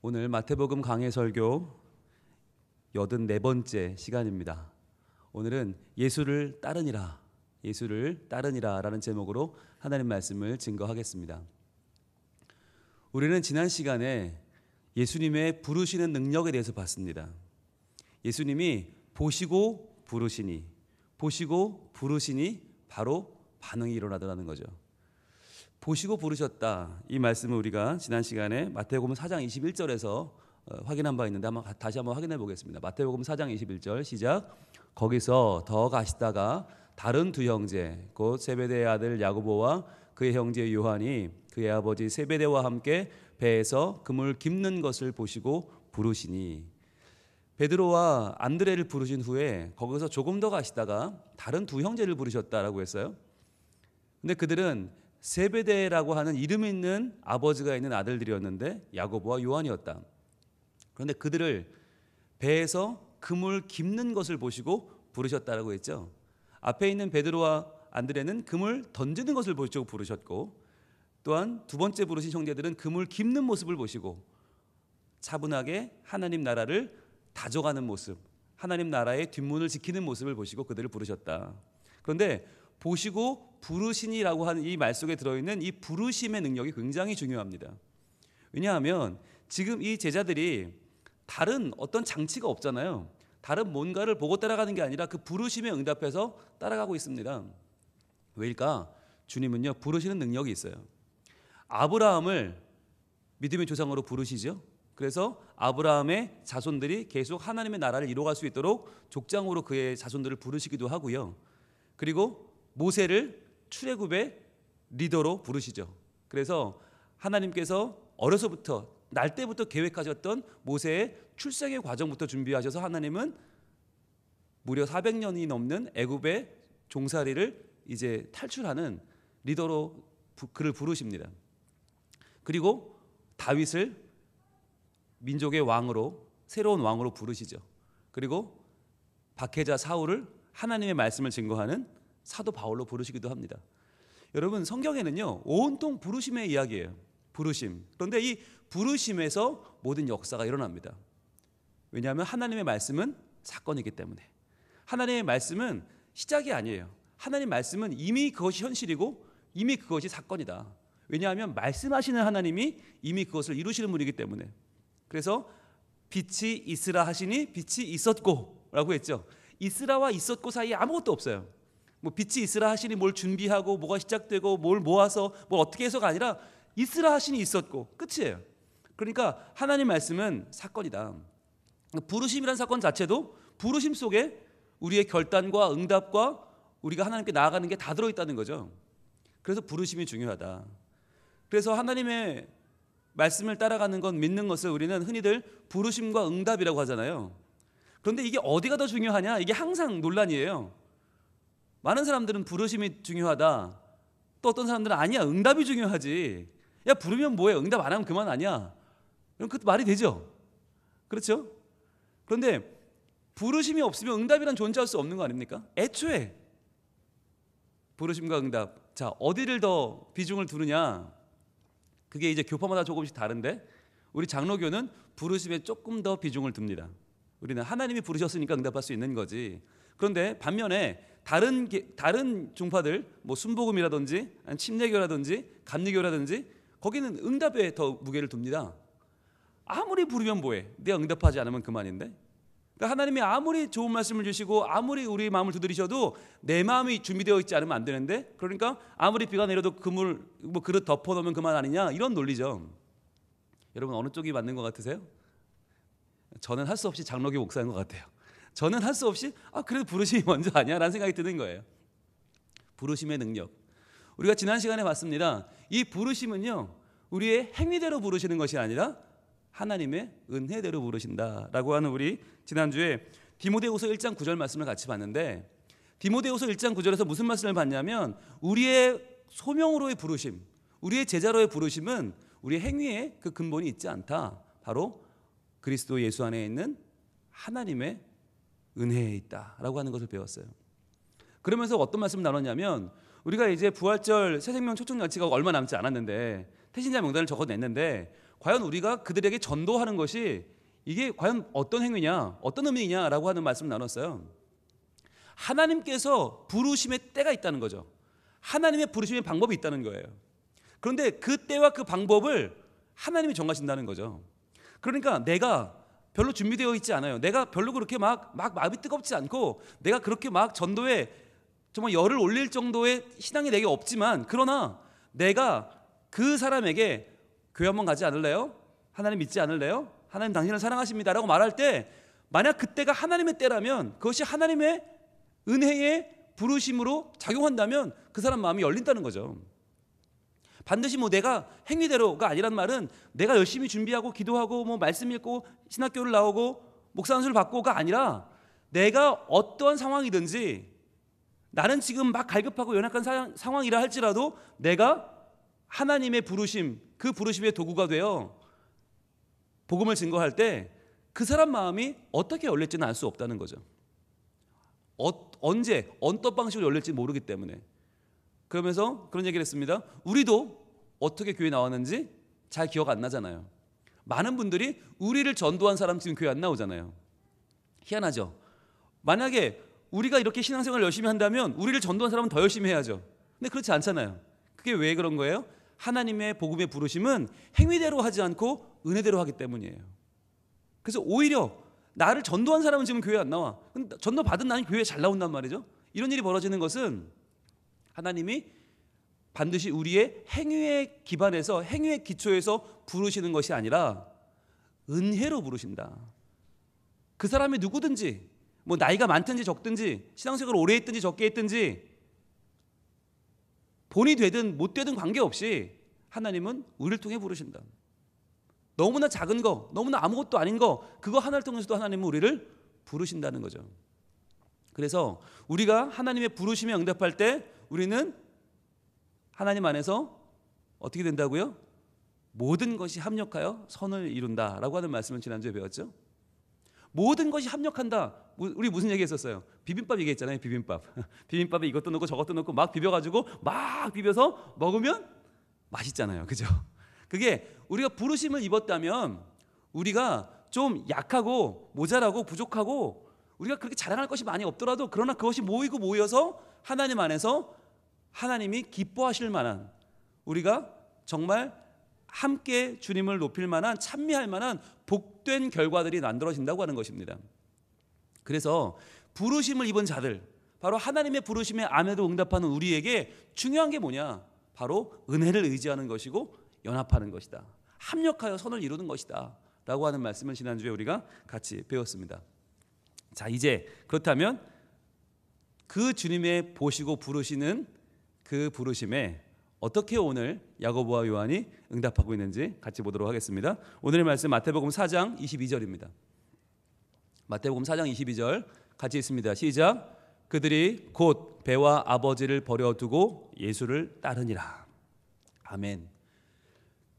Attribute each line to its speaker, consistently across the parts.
Speaker 1: 오늘 마태복음 강해 설교 84번째 시간입니다. 오늘은 예수를 따르니라, 예수를 따르니라 라는 제목으로 하나님 말씀을 증거하겠습니다. 우리는 지난 시간에 예수님의 부르시는 능력에 대해서 봤습니다. 예수님이 보시고 부르시니 바로 반응이 일어나더라는 거죠. 보시고 부르셨다, 이 말씀을 우리가 지난 시간에 마태복음 4장 21절에서 확인한 바 있는데 다시 한번 확인해 보겠습니다. 마태복음 4장 21절 시작. 거기서 더 가시다가 다른 두 형제 곧 세베대의 아들 야고보와 그의 형제 요한이 그의 아버지 세베대와 함께 배에서 그물 깁는 것을 보시고 부르시니, 베드로와 안드레를 부르신 후에 거기서 조금 더 가시다가 다른 두 형제를 부르셨다라고 했어요. 근데 그들은 세베대라고 하는 이름 있는 아버지가 있는 아들들이었는데 야고보와 요한이었다. 그런데 그들을 배에서 그물 깁는 것을 보시고 부르셨다라고 했죠. 앞에 있는 베드로와 안드레는 그물 던지는 것을 보시고 부르셨고, 또한 두 번째 부르신 형제들은 그물 깁는 모습을 보시고 차분하게 하나님 나라를 다져가는 모습, 하나님 나라의 뒷문을 지키는 모습을 보시고 그들을 부르셨다. 그런데 보시고 부르시니라고 하는 이 말 속에 들어있는 이 부르심의 능력이 굉장히 중요합니다. 왜냐하면 지금 이 제자들이 다른 어떤 장치가 없잖아요. 다른 뭔가를 보고 따라가는 게 아니라 그 부르심에 응답해서 따라가고 있습니다. 왜일까? 주님은요, 부르시는 능력이 있어요. 아브라함을 믿음의 조상으로 부르시죠. 그래서 아브라함의 자손들이 계속 하나님의 나라를 이루어갈 수 있도록 족장으로 그의 자손들을 부르시기도 하고요. 그리고 모세를 출애굽의 리더로 부르시죠. 그래서 하나님께서 어려서부터 날 때부터 계획하셨던 모세의 출생의 과정부터 준비하셔서 하나님은 무려 400년이 넘는 애굽의 종살이를 이제 탈출하는 리더로 그를 부르십니다. 그리고 다윗을 민족의 왕으로, 새로운 왕으로 부르시죠. 그리고 박해자 사울을 하나님의 말씀을 증거하는 사도 바울로 부르시기도 합니다. 여러분, 성경에는요, 온통 부르심의 이야기예요. 부르심. 그런데 이 부르심에서 모든 역사가 일어납니다. 왜냐하면 하나님의 말씀은 사건이기 때문에. 하나님의 말씀은 시작이 아니에요. 하나님의 말씀은 이미 그것이 현실이고 이미 그것이 사건이다. 왜냐하면 말씀하시는 하나님이 이미 그것을 이루시는 분이기 때문에. 그래서 빛이 있으라 하시니 빛이 있었고 라고 했죠. 있으라와 있었고 사이에 아무것도 없어요. 뭐 빛이 있으라 하시니 뭘 준비하고 뭐가 시작되고 뭘 모아서 뭘 어떻게 해서가 아니라 있으라 하시니 있었고 끝이에요. 그러니까 하나님 말씀은 사건이다. 부르심이라는 사건 자체도 부르심 속에 우리의 결단과 응답과 우리가 하나님께 나아가는 게 다 들어있다는 거죠. 그래서 부르심이 중요하다. 그래서 하나님의 말씀을 따라가는 건, 믿는 것을 우리는 흔히들 부르심과 응답이라고 하잖아요. 그런데 이게 어디가 더 중요하냐? 이게 항상 논란이에요. 많은 사람들은 부르심이 중요하다. 또 어떤 사람들은 아니야, 응답이 중요하지. 야, 부르면 뭐해? 응답 안 하면 그만 아니야. 그럼 그 말이 되죠. 그렇죠? 그런데 부르심이 없으면 응답이란 존재할 수 없는 거 아닙니까? 애초에 부르심과 응답, 자, 어디를 더 비중을 두느냐? 그게 이제 교파마다 조금씩 다른데 우리 장로교는 부르심에 조금 더 비중을 둡니다. 우리는 하나님이 부르셨으니까 응답할 수 있는 거지. 그런데 반면에 다른 종파들, 뭐 순복음이라든지 침례교라든지 감리교라든지 거기는 응답에 더 무게를 둡니다. 아무리 부르면 뭐해? 내가 응답하지 않으면 그만인데. 그러니까 하나님이 아무리 좋은 말씀을 주시고 아무리 우리 마음을 두드리셔도 내 마음이 준비되어 있지 않으면 안 되는데, 그러니까 아무리 비가 내려도 그물 뭐 그릇 덮어놓으면 그만 아니냐, 이런 논리죠. 여러분, 어느 쪽이 맞는 것 같으세요? 저는 할 수 없이 장로교 목사인 것 같아요. 저는 할 수 없이 그래도 부르심이 먼저 아니야 라는 생각이 드는 거예요. 부르심의 능력, 우리가 지난 시간에 봤습니다. 이 부르심은요, 우리의 행위대로 부르시는 것이 아니라 하나님의 은혜대로 부르신다라고 하는, 우리 지난주에 디모데후서 1장 9절 말씀을 같이 봤는데, 디모데후서 1장 9절에서 무슨 말씀을 봤냐면 우리의 소명으로의 부르심, 우리의 제자로의 부르심은 우리의 행위에 그 근본이 있지 않다. 바로 그리스도 예수 안에 있는 하나님의 은혜에 있다라고 하는 것을 배웠어요. 그러면서 어떤 말씀을 나눴냐면, 우리가 이제 부활절 새생명 초청잔치가 얼마 남지 않았는데 태신자 명단을 적어냈는데 과연 우리가 그들에게 전도하는 것이 이게 과연 어떤 행위냐, 어떤 의미냐라고 하는 말씀을 나눴어요. 하나님께서 부르심의 때가 있다는 거죠. 하나님의 부르심의 방법이 있다는 거예요. 그런데 그 때와 그 방법을 하나님이 정하신다는 거죠. 그러니까 내가 별로 준비되어 있지 않아요. 내가 별로 그렇게 막 마음이 뜨겁지 않고 내가 그렇게 막 전도에 정말 열을 올릴 정도의 신앙이 내게 없지만, 그러나 내가 그 사람에게 교회 한번 가지 않을래요? 하나님 믿지 않을래요? 하나님 당신을 사랑하십니다 라고 말할 때, 만약 그때가 하나님의 때라면, 그것이 하나님의 은혜의 부르심으로 작용한다면 그 사람 마음이 열린다는 거죠. 반드시 뭐 내가 행위대로가 아니란 말은 내가 열심히 준비하고 기도하고 뭐 말씀 읽고 신학교를 나오고 목사 안수를 받고가 아니라, 내가 어떠한 상황이든지 나는 지금 막 갈급하고 연약한 상황이라 할지라도 내가 하나님의 부르심, 그 부르심의 도구가 되어 복음을 증거할 때 그 사람 마음이 어떻게 열릴지는 알 수 없다는 거죠. 언제 어떤 방식으로 열릴지 모르기 때문에. 그러면서 그런 얘기를 했습니다. 우리도 어떻게 교회 나왔는지 잘 기억 안 나잖아요. 많은 분들이 우리를 전도한 사람 지금 교회 안 나오잖아요. 희한하죠. 만약에 우리가 이렇게 신앙생활을 열심히 한다면 우리를 전도한 사람은 더 열심히 해야죠. 근데 그렇지 않잖아요. 그게 왜 그런 거예요? 하나님의 복음의 부르심은 행위대로 하지 않고 은혜대로 하기 때문이에요. 그래서 오히려 나를 전도한 사람은 지금 교회 안 나와. 근데 전도 받은 나는 교회에 잘 나온단 말이죠. 이런 일이 벌어지는 것은 하나님이 반드시 우리의 행위에 기반해서, 행위의 기초에서 부르시는 것이 아니라 은혜로 부르신다. 그 사람이 누구든지, 뭐 나이가 많든지 적든지, 신앙생활을 오래 했든지 적게 했든지, 본이 되든 못 되든 관계없이 하나님은 우리를 통해 부르신다. 너무나 작은 거, 너무나 아무것도 아닌 거, 그거 하나를 통해서도 하나님은 우리를 부르신다는 거죠. 그래서 우리가 하나님의 부르심에 응답할 때 우리는 하나님 안에서 어떻게 된다고요? 모든 것이 합력하여 선을 이룬다라고 하는 말씀을 지난주에 배웠죠. 모든 것이 합력한다. 우리 무슨 얘기 했었어요? 비빔밥 얘기했잖아요. 비빔밥에 이것도 넣고 저것도 넣고 막 비벼가지고 막 비벼서 먹으면 맛있잖아요. 그죠? 그게 우리가 부르심을 입었다면 우리가 좀 약하고 모자라고 부족하고 우리가 그렇게 자랑할 것이 많이 없더라도, 그러나 그것이 모여서 하나님 안에서 하나님이 기뻐하실 만한, 우리가 정말 함께 주님을 높일 만한, 찬미할 만한 복된 결과들이 만들어진다고 하는 것입니다. 그래서 부르심을 입은 자들, 바로 하나님의 부르심에 아멘으로 응답하는 우리에게 중요한 게 뭐냐? 바로 은혜를 의지하는 것이고 연합하는 것이다. 합력하여 선을 이루는 것이다 라고 하는 말씀을 지난주에 우리가 같이 배웠습니다. 자, 이제 그렇다면 그 주님의 보시고 부르시는 그 부르심에 어떻게 오늘 야고보와 요한이 응답하고 있는지 같이 보도록 하겠습니다. 오늘의 말씀 마태복음 4장 22절입니다. 마태복음 4장 22절 같이 읽습니다. 시작. 그들이 곧 배와 아버지를 버려두고 예수를 따르니라. 아멘.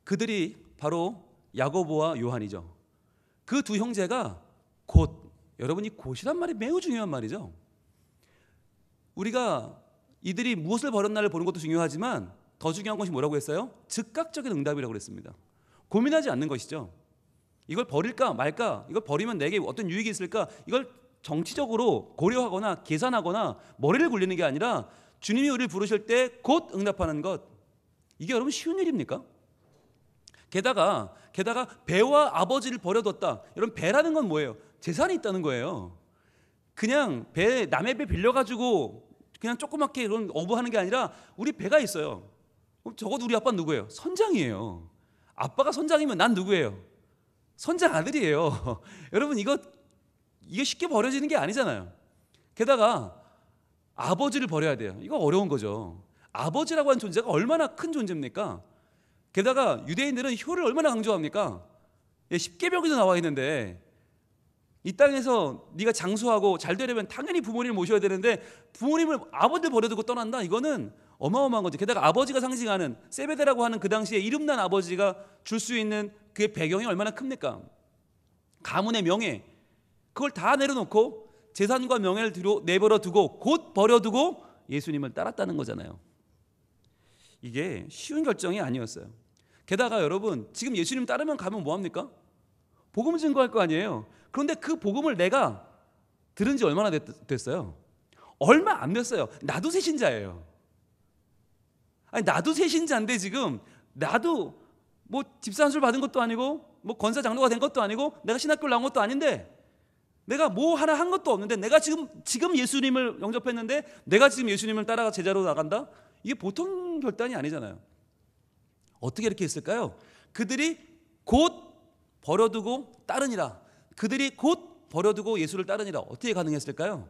Speaker 1: 그들이 바로 야고보와 요한이죠. 그 두 형제가 곧, 여러분 이 곧이란 말이 매우 중요한 말이죠. 우리가 이들이 무엇을 버렸나를 보는 것도 중요하지만 더 중요한 것이 뭐라고 했어요? 즉각적인 응답이라고 그랬습니다. 고민하지 않는 것이죠. 이걸 버릴까 말까, 이걸 버리면 내게 어떤 유익이 있을까, 이걸 정치적으로 고려하거나 계산하거나 머리를 굴리는 게 아니라 주님이 우리를 부르실 때 곧 응답하는 것, 이게 여러분 쉬운 일입니까? 게다가 배와 아버지를 버려뒀다. 여러분 배라는 건 뭐예요? 재산이 있다는 거예요. 그냥 남의 배 빌려가지고 그냥 조그맣게 이런 어부하는 게 아니라 우리 배가 있어요. 그럼 적어도 우리 아빠는 누구예요? 선장이에요. 아빠가 선장이면 난 누구예요? 선장 아들이에요. 여러분 이게 쉽게 버려지는 게 아니잖아요. 게다가 아버지를 버려야 돼요. 이거 어려운 거죠. 아버지라고 하는 존재가 얼마나 큰 존재입니까? 게다가 유대인들은 효를 얼마나 강조합니까? 10계명에도 나와 있는데 이 땅에서 네가 장수하고 잘 되려면 당연히 부모님을 모셔야 되는데 부모님을 아버지를 버려두고 떠난다? 이거는 어마어마한 거죠. 게다가 아버지가 상징하는 세베대라고 하는 그 당시에 이름난 아버지가 줄 수 있는 그의 배경이 얼마나 큽니까? 가문의 명예, 그걸 다 내려놓고 재산과 명예를 내버려 두고 곧 버려두고 예수님을 따랐다는 거잖아요. 이게 쉬운 결정이 아니었어요. 게다가 여러분, 지금 예수님 따르면 가면 뭐합니까? 복음 증거할 거 아니에요. 그런데 그 복음을 내가 들은 지 얼마나 됐어요? 얼마 안 됐어요. 나도 새신자예요. 아니, 나도 새신자인데 지금 나도 뭐 집사안수를 받은 것도 아니고 뭐 권사 장로가 된 것도 아니고 내가 신학교를 나온 것도 아닌데 내가 뭐 하나 한 것도 없는데 내가 지금 예수님을 영접했는데 내가 지금 예수님을 따라가 제자로 나간다? 이게 보통 결단이 아니잖아요. 어떻게 이렇게 했을까요? 그들이 곧 버려두고 따르니라. 그들이 곧 버려두고 예수를 따르니라. 어떻게 가능했을까요?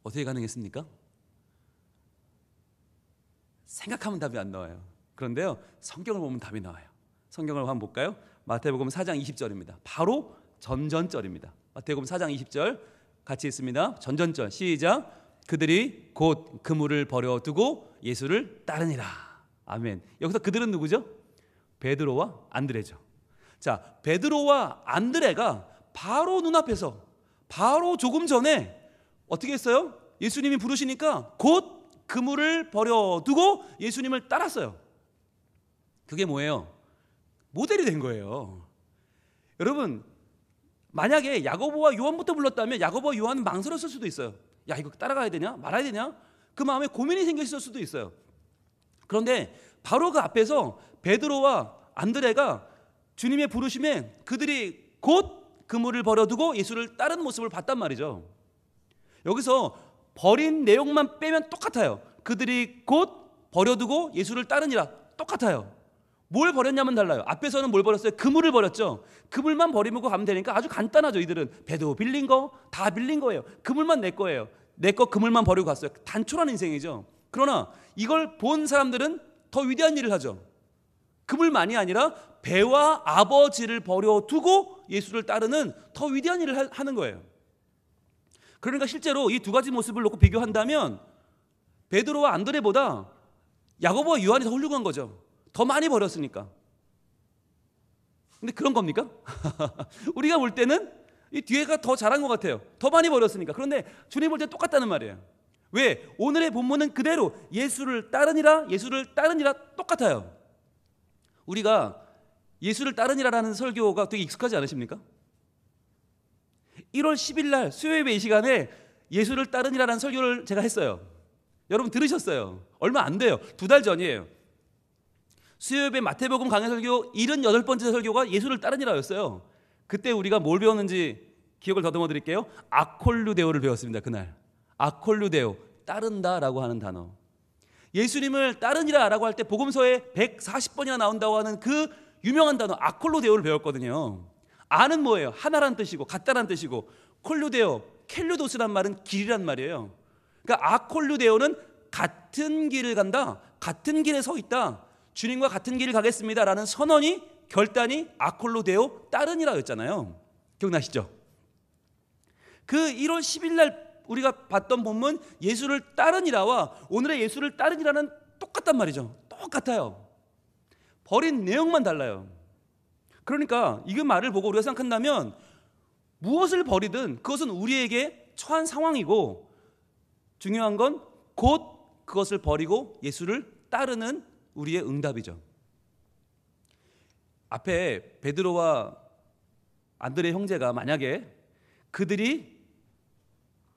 Speaker 1: 어떻게 가능했습니까? 생각하면 답이 안 나와요. 그런데요, 성경을 보면 답이 나와요. 성경을 한번 볼까요? 마태복음 4장 20절입니다. 바로 전전절입니다. 마태복음 4장 20절 같이 읽습니다. 전전절 시작. 그들이 곧 그물을 버려두고 예수를 따르니라. 아멘. 여기서 그들은 누구죠? 베드로와 안드레죠. 자, 베드로와 안드레가 바로 눈앞에서 바로 조금 전에 어떻게 했어요? 예수님이 부르시니까 곧 그물을 버려두고 예수님을 따랐어요. 그게 뭐예요? 모델이 된 거예요. 여러분, 만약에 야고보와 요한부터 불렀다면 야고보와 요한은 망설였을 수도 있어요. 야, 이거 따라가야 되냐? 말아야 되냐? 그 마음에 고민이 생겼을 수도 있어요. 그런데 바로 그 앞에서 베드로와 안드레가 주님의 부르심에 그들이 곧 그물을 버려두고 예수를 따르는 모습을 봤단 말이죠. 여기서 버린 내용만 빼면 똑같아요. 그들이 곧 버려두고 예수를 따르니라. 똑같아요. 뭘 버렸냐면 달라요. 앞에서는 뭘 버렸어요? 그물을 버렸죠. 그물만 버리고 가면 되니까 아주 간단하죠. 이들은 배도 빌린 거 다 빌린 거예요. 그물만 내 거예요. 내 거 그물만 버리고 갔어요. 단촐한 인생이죠. 그러나 이걸 본 사람들은 더 위대한 일을 하죠. 그물만이 아니라 배와 아버지를 버려두고 예수를 따르는 더 위대한 일을 하는 거예요. 그러니까 실제로 이 두 가지 모습을 놓고 비교한다면 베드로와 안드레보다 야고보와 요한이 더 훌륭한 거죠. 더 많이 버렸으니까. 근데 그런 겁니까? 우리가 볼 때는 이 뒤에가 더 잘한 것 같아요. 더 많이 버렸으니까. 그런데 주님 볼 때 똑같다는 말이에요. 왜? 오늘의 본문은 그대로 예수를 따르니라 똑같아요. 우리가 예수를 따르니라라는 설교가 되게 익숙하지 않으십니까? 1월 10일 날 수요예배 이 시간에 예수를 따르니라라는 설교를 제가 했어요. 여러분 들으셨어요? 얼마 안 돼요. 2달 전이에요. 수요예배 마태복음 강해 설교 78번째 설교가 예수를 따르니라였어요. 그때 우리가 뭘 배웠는지 기억을 더듬어 드릴게요. 아콜루데오를 배웠습니다. 그날. 아콜루데오, 따른다라고 하는 단어. 예수님을 따르니라라고 할 때 복음서에 140번이나 나온다고 하는 그 유명한 단어 아콜루데오를 배웠거든요. 아는 뭐예요? 하나란 뜻이고 같다란 뜻이고, 콜루데오, 켈루도스란 말은 길이란 말이에요. 그러니까 아콜루데오는 같은 길을 간다, 같은 길에 서 있다, 주님과 같은 길을 가겠습니다라는 선언이, 결단이 아콜루데오 따르니라였잖아요. 기억나시죠? 그 1월 10일 날 우리가 봤던 본문 예수를 따르니라와 오늘의 예수를 따르니라는 똑같단 말이죠. 똑같아요. 버린 내용만 달라요. 그러니까 이 말을 보고 우리가 생각한다면 무엇을 버리든 그것은 우리에게 처한 상황이고, 중요한 건 곧 그것을 버리고 예수를 따르는 우리의 응답이죠. 앞에 베드로와 안드레 형제가 만약에 그들이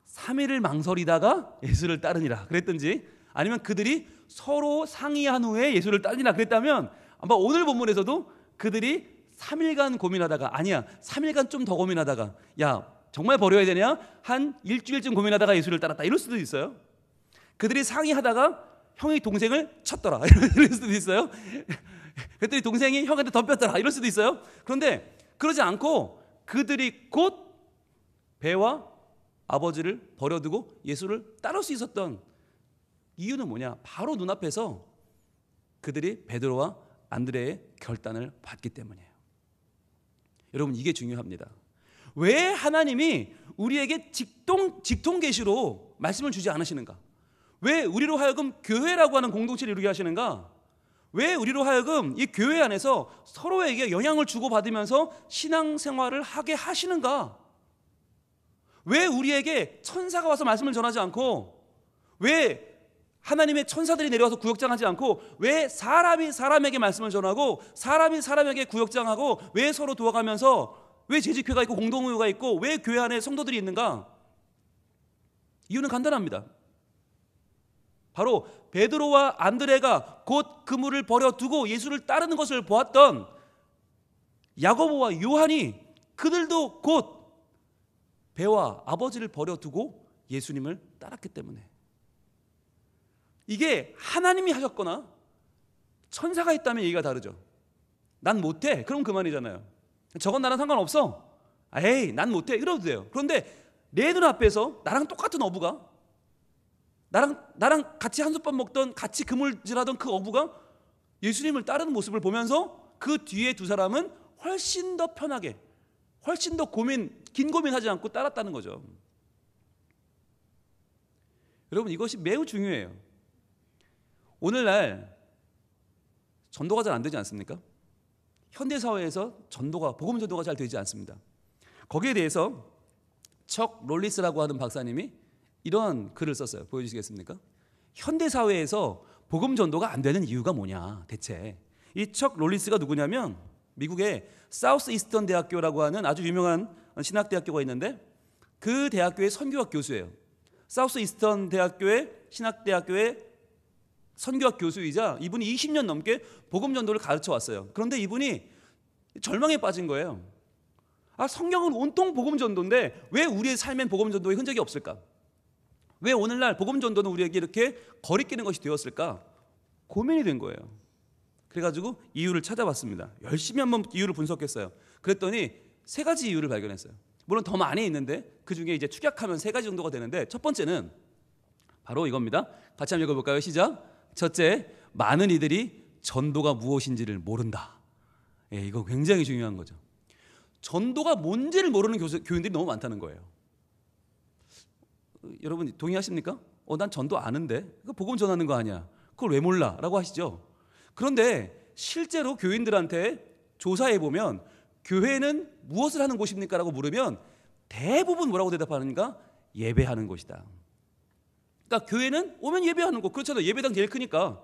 Speaker 1: 3일을 망설이다가 예수를 따르니라 그랬든지, 아니면 그들이 서로 상의한 후에 예수를 따르니라 그랬다면 아마 오늘 본문에서도 그들이 3일간 고민하다가, 아니야 3일간 좀 더 고민하다가, 야 정말 버려야 되냐, 한 일주일쯤 고민하다가 예수를 따랐다 이럴 수도 있어요. 그들이 상의하다가 형이 동생을 쳤더라 이럴 수도 있어요. 그랬더니 동생이 형한테 덤볐더라 이럴 수도 있어요. 그런데 그러지 않고 그들이 곧 배와 아버지를 버려두고 예수를 따를 수 있었던 이유는 뭐냐? 바로 눈앞에서 그들이 베드로와 안드레의 결단을 받기 때문이에요. 여러분, 이게 중요합니다. 왜 하나님이 우리에게 직통 계시로 말씀을 주지 않으시는가? 왜 우리로 하여금 교회라고 하는 공동체를 이루게 하시는가? 왜 우리로 하여금 이 교회 안에서 서로에게 영향을 주고받으면서 신앙생활을 하게 하시는가? 왜 우리에게 천사가 와서 말씀을 전하지 않고, 왜 하나님의 천사들이 내려와서 구역장하지 않고 왜 사람이 사람에게 말씀을 전하고 사람이 사람에게 구역장하고 왜 서로 도와가면서 왜 재직회가 있고 공동의회가 있고 왜 교회 안에 성도들이 있는가? 이유는 간단합니다. 바로 베드로와 안드레가 곧 그물을 버려두고 예수를 따르는 것을 보았던 야고보와 요한이 그들도 곧 배와 아버지를 버려두고 예수님을 따랐기 때문에, 이게 하나님이 하셨거나 천사가 했다면 얘기가 다르죠. 난 못해. 그럼 그만이잖아요. 저건 나랑 상관없어. 에이, 난 못해. 이러도 돼요. 그런데 내 눈앞에서 나랑 똑같은 어부가, 나랑 같이 한솥밥 먹던, 같이 그물질하던 그 어부가 예수님을 따르는 모습을 보면서 그 뒤에 두 사람은 훨씬 더 편하게, 훨씬 더 긴 고민하지 않고 따랐다는 거죠. 여러분, 이것이 매우 중요해요. 오늘날 전도가 잘 안 되지 않습니까? 현대사회에서 복음 전도가 잘 되지 않습니다. 거기에 대해서 척 롤리스라고 하는 박사님이 이런 글을 썼어요. 보여주시겠습니까? 현대사회에서 복음 전도가 안 되는 이유가 뭐냐, 대체. 이 척 롤리스가 누구냐면 미국의 사우스 이스턴 대학교라고 하는 아주 유명한 신학대학교가 있는데 그 대학교의 선교학 교수예요. 사우스 이스턴 대학교의 신학대학교의 선교학 교수이자 이분이 20년 넘게 복음 전도를 가르쳐 왔어요. 그런데 이분이 절망에 빠진 거예요. 성경은 온통 복음 전도인데 왜 우리의 삶엔 복음 전도의 흔적이 없을까? 왜 오늘날 복음 전도는 우리에게 이렇게 거리끼는 것이 되었을까? 고민이 된 거예요. 그래가지고 이유를 찾아봤습니다. 열심히 한번 이유를 분석했어요. 그랬더니 3가지 이유를 발견했어요. 물론 더 많이 있는데 그 중에 이제 축약하면 3가지 정도가 되는데, 첫 번째는 바로 이겁니다. 같이 한번 읽어볼까요? 시작. 첫째, 많은 이들이 전도가 무엇인지를 모른다. 이거 굉장히 중요한 거죠. 전도가 뭔지를 모르는 교인들이 너무 많다는 거예요. 여러분 동의하십니까? 난 전도 아는데 그거 복음 전하는 거 아니야, 그걸 왜 몰라? 라고 하시죠. 그런데 실제로 교인들한테 조사해보면 교회는 무엇을 하는 곳입니까? 라고 물으면 대부분 뭐라고 대답하는가? 예배하는 곳이다. 그러니까 교회는 오면 예배하는 곳. 그렇잖아요. 예배당 제일 크니까.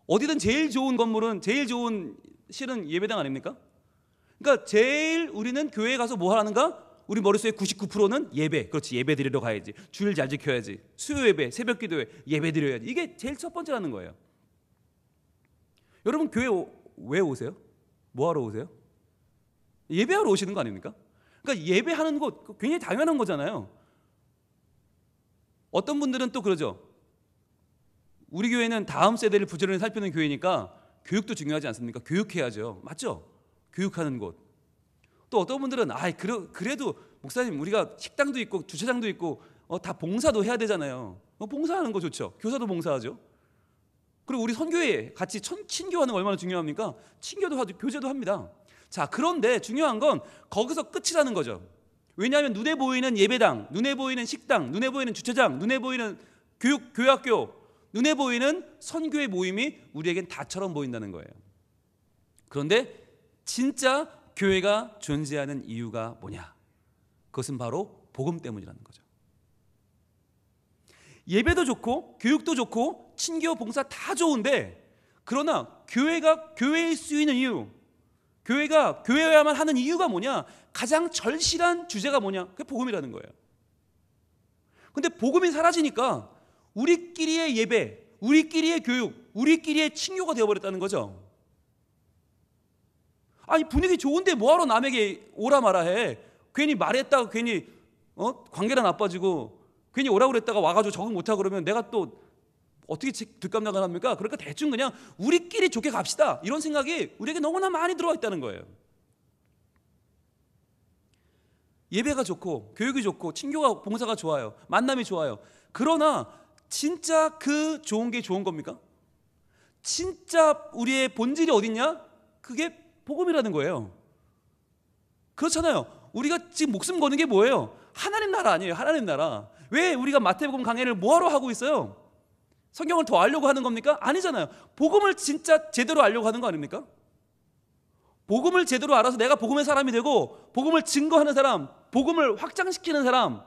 Speaker 1: 어디든 제일 좋은 건물은, 제일 좋은 실은 예배당 아닙니까? 그러니까 제일 우리는 교회에 가서 뭐 하는가? 우리 머릿속에 99%는 예배. 그렇지, 예배 드리러 가야지. 주일 잘 지켜야지. 수요 예배, 새벽 기도회, 예배 드려야지. 이게 제일 첫 번째라는 거예요. 여러분 교회 왜 오세요? 뭐 하러 오세요? 예배하러 오시는 거 아닙니까? 그러니까 예배하는 것 굉장히 당연한 거잖아요. 어떤 분들은 또 그러죠. 우리 교회는 다음 세대를 부지런히 살피는 교회니까 교육도 중요하지 않습니까? 교육해야죠. 맞죠? 교육하는 곳. 또 어떤 분들은 그래도 목사님 우리가 식당도 있고 주차장도 있고 다 봉사도 해야 되잖아요. 봉사하는 거 좋죠. 교사도 봉사하죠. 그리고 우리 선교회 같이 친교하는 거 얼마나 중요합니까? 친교도 하죠. 교제도 합니다. 자, 그런데 중요한 건 거기서 끝이라는 거죠. 왜냐하면 눈에 보이는 예배당, 눈에 보이는 식당, 눈에 보이는 주차장, 눈에 보이는 교회학교, 눈에 보이는 선교회 모임이 우리에겐 다처럼 보인다는 거예요. 그런데 진짜 교회가 존재하는 이유가 뭐냐? 그것은 바로 복음 때문이라는 거죠. 예배도 좋고 교육도 좋고 친교 봉사 다 좋은데, 그러나 교회가 교회일 수 있는 이유, 교회가 교회여야만 하는 이유가 뭐냐? 가장 절실한 주제가 뭐냐? 그게 복음이라는 거예요. 근데 복음이 사라지니까 우리끼리의 예배, 우리끼리의 교육, 우리끼리의 친교가 되어버렸다는 거죠. 분위기 좋은데 뭐하러 남에게 오라 마라 해? 괜히 말했다가 괜히 관계가 나빠지고, 괜히 오라고 그랬다가 와가지고 적응 못하고 그러면 내가 또 어떻게 뒷감 나가랍니까? 그러니까 대충 그냥 우리끼리 좋게 갑시다, 이런 생각이 우리에게 너무나 많이 들어와 있다는 거예요. 예배가 좋고 교육이 좋고 친교가 봉사가 좋아요, 만남이 좋아요. 그러나 진짜 그 좋은 게 좋은 겁니까? 진짜 우리의 본질이 어딨냐? 그게 복음이라는 거예요. 그렇잖아요. 우리가 지금 목숨 거는 게 뭐예요? 하나님 나라 아니에요? 하나님 나라. 왜 우리가 마태복음 강해를 뭐하러 하고 있어요? 성경을 더 알려고 하는 겁니까? 아니잖아요. 복음을 진짜 제대로 알려고 하는 거 아닙니까? 복음을 제대로 알아서 내가 복음의 사람이 되고, 복음을 증거하는 사람, 복음을 확장시키는 사람,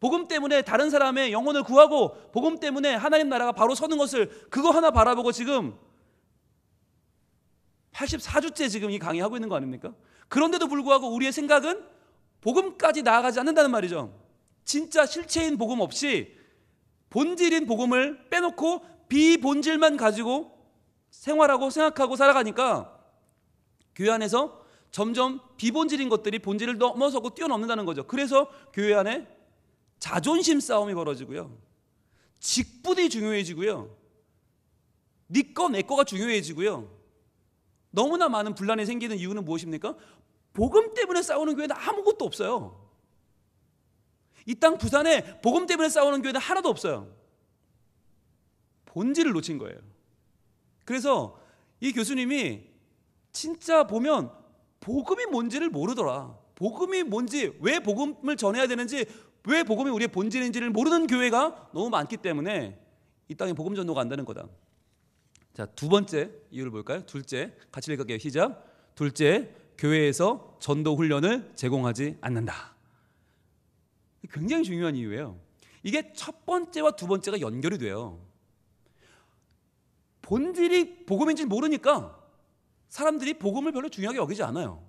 Speaker 1: 복음 때문에 다른 사람의 영혼을 구하고 복음 때문에 하나님 나라가 바로 서는 것을 그거 하나 바라보고 지금 84주째 지금 이 강의하고 있는 거 아닙니까? 그런데도 불구하고 우리의 생각은 복음까지 나아가지 않는다는 말이죠. 진짜 실체인 복음 없이 본질인 복음을 빼놓고 비본질만 가지고 생활하고 생각하고 살아가니까 교회 안에서 점점 비본질인 것들이 본질을 넘어서고 뛰어넘는다는 거죠. 그래서 교회 안에 자존심 싸움이 벌어지고요, 직분이 중요해지고요, 네 거 내 거가 중요해지고요, 너무나 많은 분란이 생기는 이유는 무엇입니까? 복음 때문에 싸우는 교회는 아무것도 없어요. 이 땅 부산에 복음 때문에 싸우는 교회는 하나도 없어요. 본질을 놓친 거예요. 그래서 이 교수님이 진짜 보면 복음이 뭔지를 모르더라. 복음이 뭔지, 왜 복음을 전해야 되는지, 왜 복음이 우리의 본질인지를 모르는 교회가 너무 많기 때문에 이 땅에 복음 전도가 안 되는 거다. 자, 두 번째 이유를 볼까요? 둘째, 같이 읽을게요. 시작. 둘째, 교회에서 전도 훈련을 제공하지 않는다. 굉장히 중요한 이유예요. 이게 첫 번째와 두 번째가 연결이 돼요. 본질이 복음인지 모르니까 사람들이 복음을 별로 중요하게 여기지 않아요.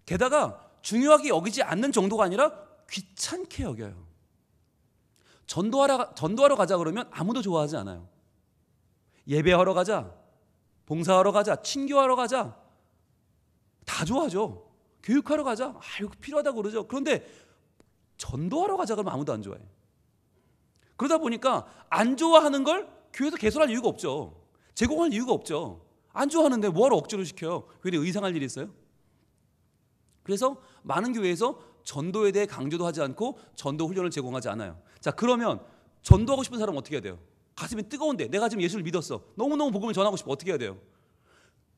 Speaker 1: 게다가 중요하게 여기지 않는 정도가 아니라 귀찮게 여겨요. 전도하러 가자 그러면 아무도 좋아하지 않아요. 예배하러 가자, 봉사하러 가자, 친교하러 가자, 다 좋아하죠. 교육하러 가자, 이거 필요하다고 그러죠. 그런데 전도하러 가자 그러면 아무도 안 좋아해. 그러다 보니까 안 좋아하는 걸 교회에서 개설할 이유가 없죠. 제공할 이유가 없죠. 안 좋아하는데 뭐하러 억지로 시켜요? 교회에 의상할 일이 있어요? 그래서 많은 교회에서 전도에 대해 강조도 하지 않고 전도 훈련을 제공하지 않아요. 자, 그러면 전도하고 싶은 사람은 어떻게 해야 돼요? 가슴이 뜨거운데 내가 지금 예수를 믿었어, 너무너무 복음을 전하고 싶어. 어떻게 해야 돼요?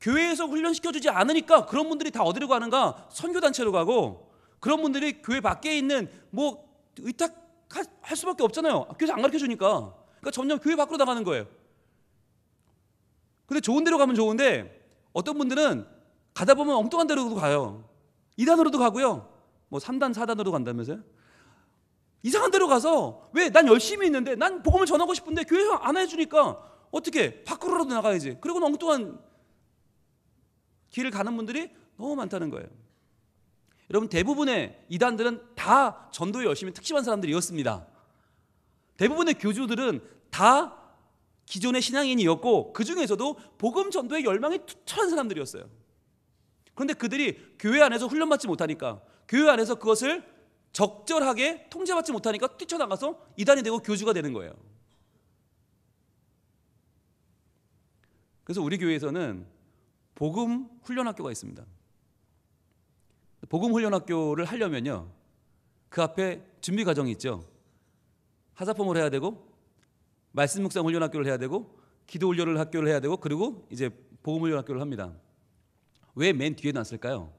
Speaker 1: 교회에서 훈련시켜주지 않으니까 그런 분들이 다 어디로 가는가? 선교단체로 가고, 그런 분들이 교회 밖에 있는 뭐 의탁할 수밖에 없잖아요. 교회에서 안 가르쳐주니까. 그러니까 점점 교회 밖으로 나가는 거예요. 근데 좋은 데로 가면 좋은데 어떤 분들은 가다 보면 엉뚱한 데로도 가요. 2단으로도 가고요, 뭐 3단 4단으로 간다면서요? 이상한 데로 가서, 왜? 난 열심히 있는데, 난 복음을 전하고 싶은데 교회에서 안 해주니까 어떻게? 밖으로라도 나가야지. 그리고 엉뚱한 길을 가는 분들이 너무 많다는 거예요. 여러분, 대부분의 이단들은 다 전도에 열심히 특심한 사람들이었습니다. 대부분의 교주들은 다 기존의 신앙인이었고 그 중에서도 복음 전도에 열망이 투철한 사람들이었어요. 그런데 그들이 교회 안에서 훈련받지 못하니까, 교회 안에서 그것을 적절하게 통제받지 못하니까 뛰쳐나가서 이단이 되고 교주가 되는 거예요. 그래서 우리 교회에서는 복음 훈련학교가 있습니다. 복음 훈련학교를 하려면요, 그 앞에 준비 과정이 있죠. 하사폼을 해야 되고, 말씀 묵상 훈련학교를 해야 되고, 기도 훈련을 학교를 해야 되고, 그리고 이제 복음 훈련학교를 합니다. 왜 맨 뒤에 놨을까요?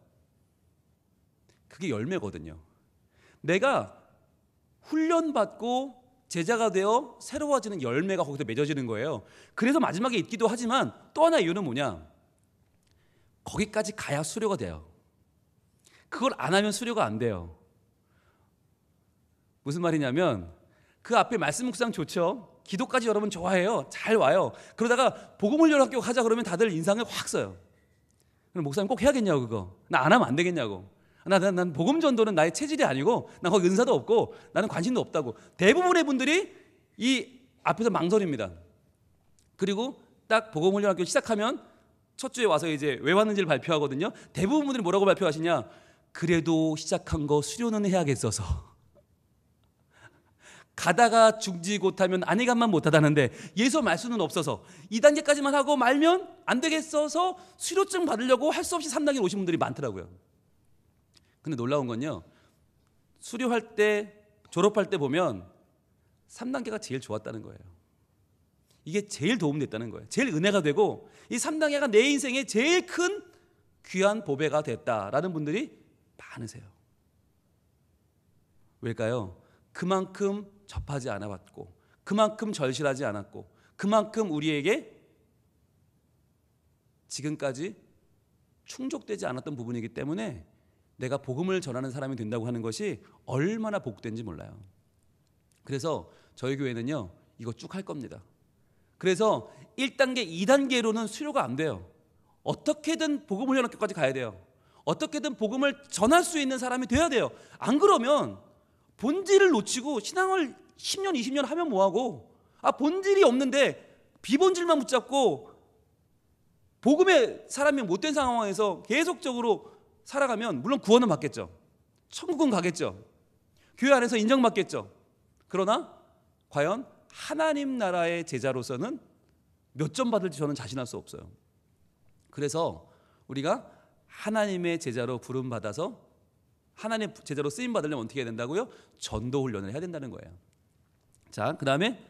Speaker 1: 그게 열매거든요. 내가 훈련받고 제자가 되어 새로워지는 열매가 거기서 맺어지는 거예요. 그래서 마지막에 있기도 하지만 또 하나 이유는 뭐냐? 거기까지 가야 수료가 돼요. 그걸 안 하면 수료가 안 돼요. 무슨 말이냐면, 그 앞에 말씀 묵상 좋죠. 기도까지 여러분 좋아해요. 잘 와요. 그러다가 복음 훈련 학교 가자 그러면 다들 인상을 확 써요. 목사님 꼭 해야겠냐고, 그거. 나 안 하면 안 되겠냐고. 난 복음 전도는 나의 체질이 아니고, 난 거기 은사도 없고, 나는 관심도 없다고. 대부분의 분들이 이 앞에서 망설입니다. 그리고 딱 복음 훈련 학교 시작하면 첫 주에 와서 이제 왜 왔는지를 발표하거든요. 대부분 분들이 뭐라고 발표하시냐? 그래도 시작한 거 수료는 해야겠어서. 가다가 죽지 못하면 안해감만 못하다는데 예수 말 수는 없어서 2단계까지만 하고 말면 안 되겠어서 수료증 받으려고 할 수 없이 3단계로 오신 분들이 많더라고요. 근데 놀라운 건요, 수료할 때, 졸업할 때 보면 3단계가 제일 좋았다는 거예요. 이게 제일 도움됐다는 거예요. 제일 은혜가 되고, 이 3단계가 내 인생에 제일 큰 귀한 보배가 됐다라는 분들이 많으세요. 왜일까요? 그만큼 접하지 않아봤고, 그만큼 절실하지 않았고, 그만큼 우리에게 지금까지 충족되지 않았던 부분이기 때문에 내가 복음을 전하는 사람이 된다고 하는 것이 얼마나 복된지 몰라요. 그래서 저희 교회는요 이거 쭉 할 겁니다. 그래서 1단계, 2단계로는 수료가 안 돼요. 어떻게든 복음 훈련학교까지 가야 돼요. 어떻게든 복음을 전할 수 있는 사람이 돼야 돼요. 안 그러면 본질을 놓치고 신앙을 10년, 20년 하면 뭐하고, 본질이 없는데 비본질만 붙잡고 복음의 사람이 못된 상황에서 계속적으로 살아가면 물론 구원은 받겠죠. 천국은 가겠죠. 교회 안에서 인정받겠죠. 그러나 과연 하나님 나라의 제자로서는 몇 점 받을지 저는 자신할 수 없어요. 그래서 우리가 하나님의 제자로 부름받아서 하나님의 제자로 쓰임 받으려면 어떻게 해야 된다고요? 전도 훈련을 해야 된다는 거예요. 자, 그 다음에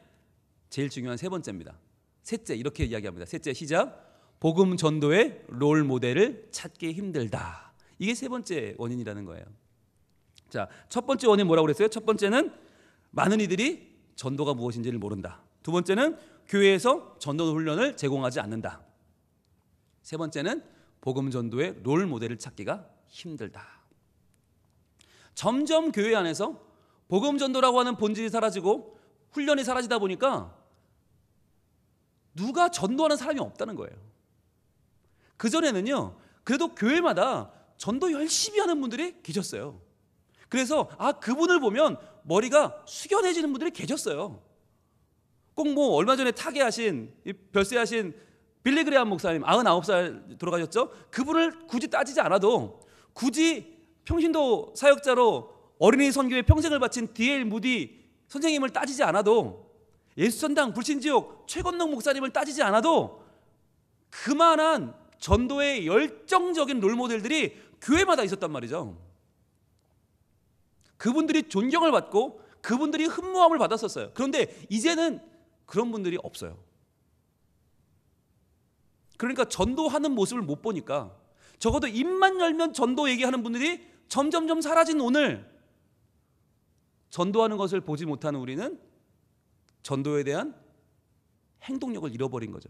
Speaker 1: 제일 중요한 세 번째입니다. 셋째, 이렇게 이야기합니다. 셋째, 시작. 복음 전도의 롤 모델을 찾기 힘들다. 이게 세 번째 원인이라는 거예요. 자, 첫 번째 원인 뭐라고 그랬어요? 첫 번째는 많은 이들이 전도가 무엇인지를 모른다. 두 번째는 교회에서 전도 훈련을 제공하지 않는다. 세 번째는 복음 전도의 롤 모델을 찾기가 힘들다. 점점 교회 안에서 복음 전도라고 하는 본질이 사라지고 훈련이 사라지다 보니까 누가 전도하는 사람이 없다는 거예요. 그전에는요 그래도 교회마다 전도 열심히 하는 분들이 계셨어요. 그래서 그분을 보면 머리가 숙연해지는 분들이 계셨어요. 꼭 뭐 얼마 전에 타계하신 별세하신 빌리그레암 목사님 99살 돌아가셨죠. 그분을 굳이 따지지 않아도, 굳이 평신도 사역자로 어린이 선교에 평생을 바친 D.L. 무디 선생님을 따지지 않아도, 예수전당 불신지옥 최건능 목사님을 따지지 않아도 그만한 전도의 열정적인 롤모델들이 교회마다 있었단 말이죠. 그분들이 존경을 받고 그분들이 흠모함을 받았었어요. 그런데 이제는 그런 분들이 없어요. 그러니까 전도하는 모습을 못 보니까, 적어도 입만 열면 전도 얘기하는 분들이 점점점 사라진 오늘, 전도하는 것을 보지 못하는 우리는 전도에 대한 행동력을 잃어버린 거죠.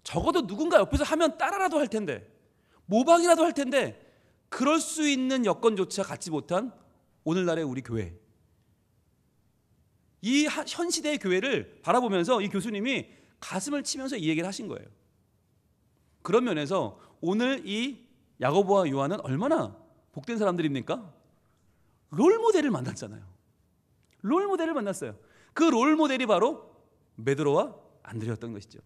Speaker 1: 적어도 누군가 옆에서 하면 따라라도 할 텐데, 모방이라도 할 텐데, 그럴 수 있는 여건조차 갖지 못한 오늘날의 우리 교회, 이 현 시대의 교회를 바라보면서 이 교수님이 가슴을 치면서 이 얘기를 하신 거예요. 그런 면에서 오늘 이 야고보와 요한은 얼마나 복된 사람들입니까? 롤모델을 만났잖아요. 롤모델을 만났어요. 그 롤모델이 바로 베드로와 안드레였던 것이죠.